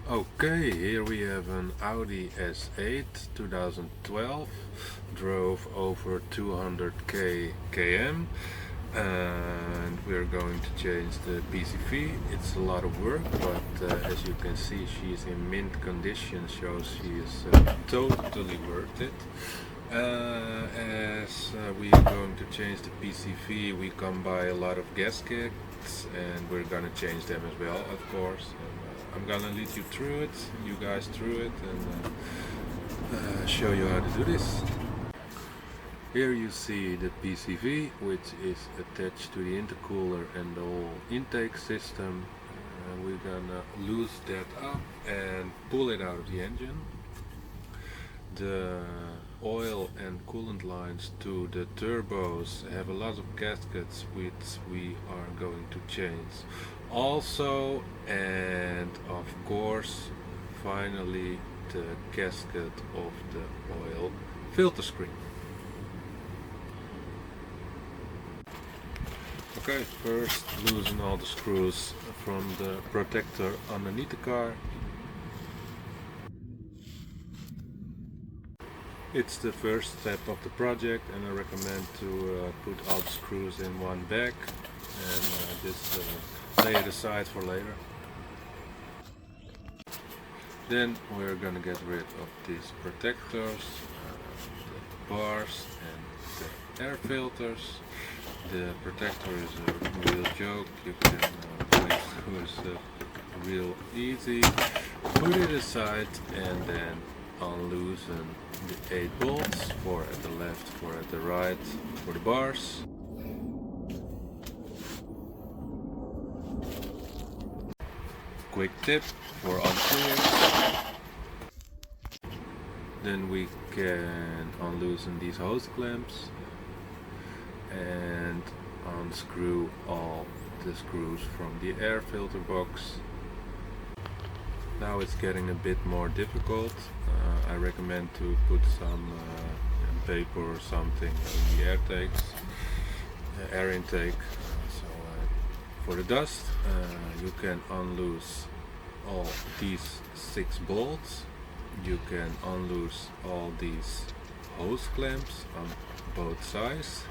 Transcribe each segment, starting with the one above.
Okay, here we have an Audi S8 2012, drove over 200k km, and we're going to change the PCV. It's a lot of work, but as you can see, she's in mint condition, so she is totally worth it. As we are going to change the PCV, we come by a lot of gaskets, and we're gonna change them as well, of course. I'm gonna lead you through it, you guys through it, and show you how to do this. Here you see the PCV, which is attached to the intercooler and the whole intake system. We're gonna loose that up and pull it out of the engine. The oil and coolant lines to the turbos have a lot of gaskets which we are going to change also, and of course finally the gasket of the oil filter screen. Okay, first loosen all the screws from the protector underneath the car. It's the first step of the project, and I recommend to put all the screws in one bag and just lay it aside for later. Then we're gonna get rid of these protectors, the bars and the air filters. The protector is a real joke, you can put it through real easy. Put it aside and then unloosen the 8 bolts, 4 at the left, 4 at the right for the bars. Quick tip for unclear. Then we can unloosen these hose clamps and unscrew all the screws from the air filter box. Now it's getting a bit more difficult. I recommend to put some paper or something in the air intake. For the dust, you can unloose all these 6 bolts. You can unloose all these hose clamps on both sides.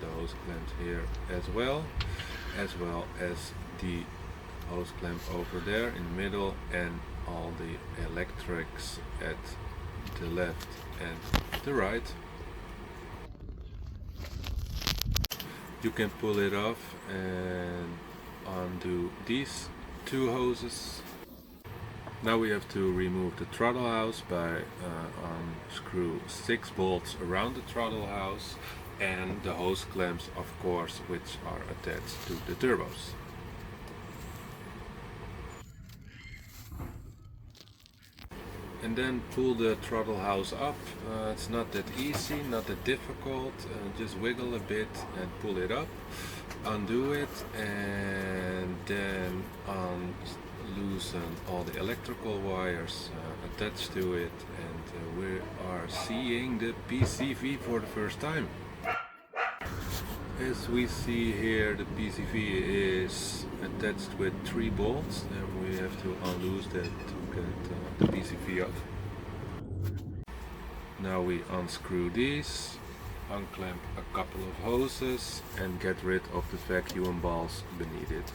The hose clamps here as well as the hose clamp over there in the middle, and all the electrics at the left and the right. You can pull it off and undo these 2 hoses. Now we have to remove the throttle house by unscrew 6 bolts around the throttle house and the hose clamps, of course, which are attached to the turbos. And then pull the throttle house up. It's not that easy, not that difficult. Just wiggle a bit and pull it up. Undo it, and then loosen all the electrical wires attached to it, and we are seeing the PCV for the first time. As we see here, the PCV is attached with 3 bolts, and we have to unloose that to get the PCV off. Now we unscrew these, unclamp a couple of hoses and get rid of the vacuum balls beneath it.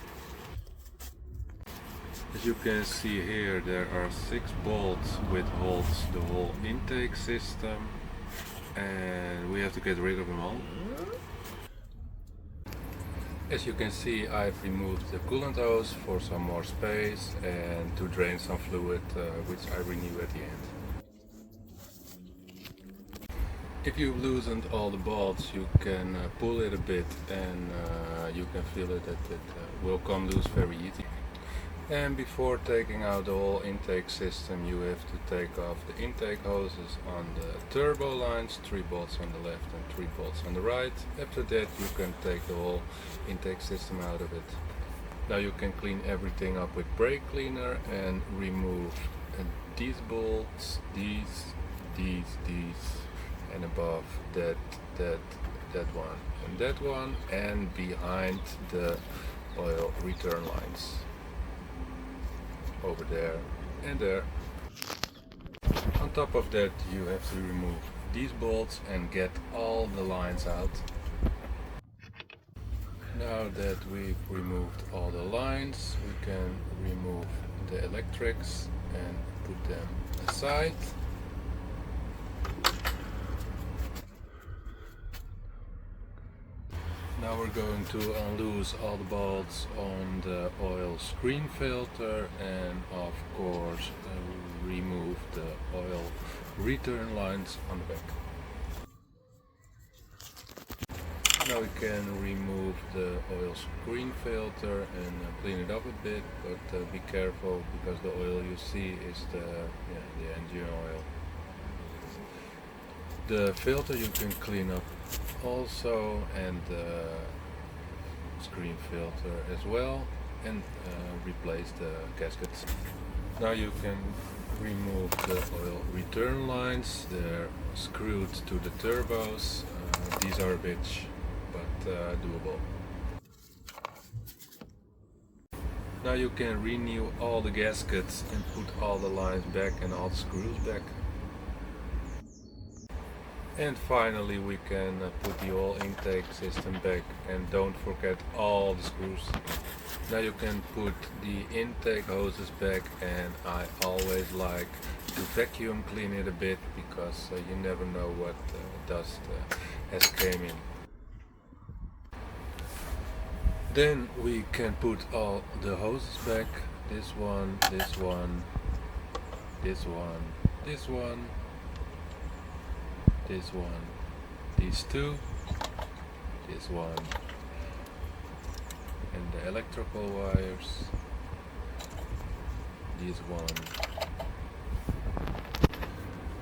As you can see here, there are 6 bolts which holds the whole intake system, and we have to get rid of them all. As you can see, I've removed the coolant hose for some more space and to drain some fluid, which I renew at the end. If you've loosened all the bolts, you can pull it a bit, and you can feel it that it will come loose very easy. And before taking out the whole intake system, you have to take off the intake hoses on the turbo lines, 3 bolts on the left and 3 bolts on the right. After that, you can take the whole intake system out of it. Now you can clean everything up with brake cleaner and remove these bolts, these, and above that one and that one, and behind the oil return lines over there and there. On top of that, you have to remove these bolts and get all the lines out. Now that we've removed all the lines, we can remove the electrics and put them aside. Now we're going to unloose all the bolts on the oil screen filter and of course remove the oil return lines on the back. Now we can remove the oil screen filter and clean it up a bit, but be careful because the oil you see is the engine oil. The filter you can clean up also, and the screen filter as well, and replace the gaskets. Now you can remove the oil return lines. They're screwed to the turbos. These are a bitch, but doable. Now you can renew all the gaskets and put all the lines back and all the screws back. And finally we can put the oil intake system back, and don't forget all the screws. Now you can put the intake hoses back, and I always like to vacuum clean it a bit because you never know what dust has came in. Then we can put all the hoses back. This one, this one, this one, this one, this one, these two, this one, and the electrical wires, this one.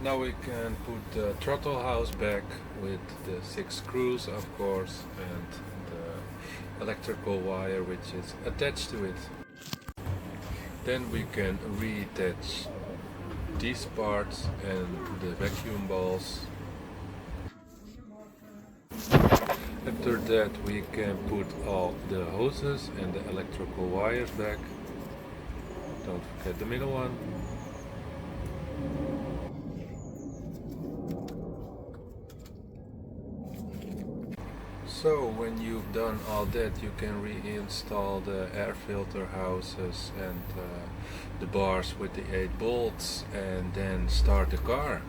Now we can put the throttle house back with the 6 screws, of course, and the electrical wire which is attached to it. Then we can reattach these parts and the vacuum balls. After that we can put all the hoses and the electrical wires back. Don't forget the middle one. So when you've done all that, you can reinstall the air filter houses and the bars with the 8 bolts, and then start the car.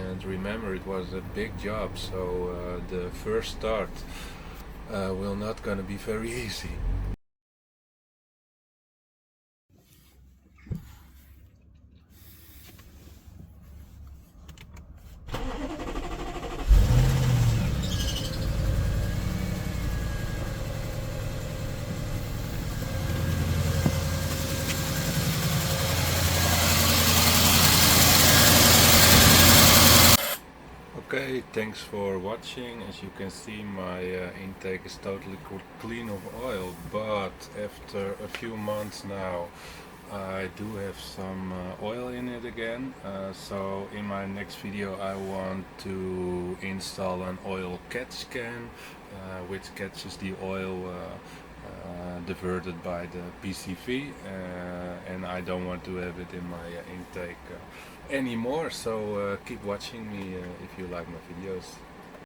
And remember, it was a big job, so the first start will not gonna be very easy. Okay, thanks for watching. As you can see, my intake is totally clean of oil, but after a few months now I do have some oil in it again. So in my next video I want to install an oil catch can which catches the oil diverted by the PCV, and I don't want to have it in my intake anymore. So keep watching me if you like my videos.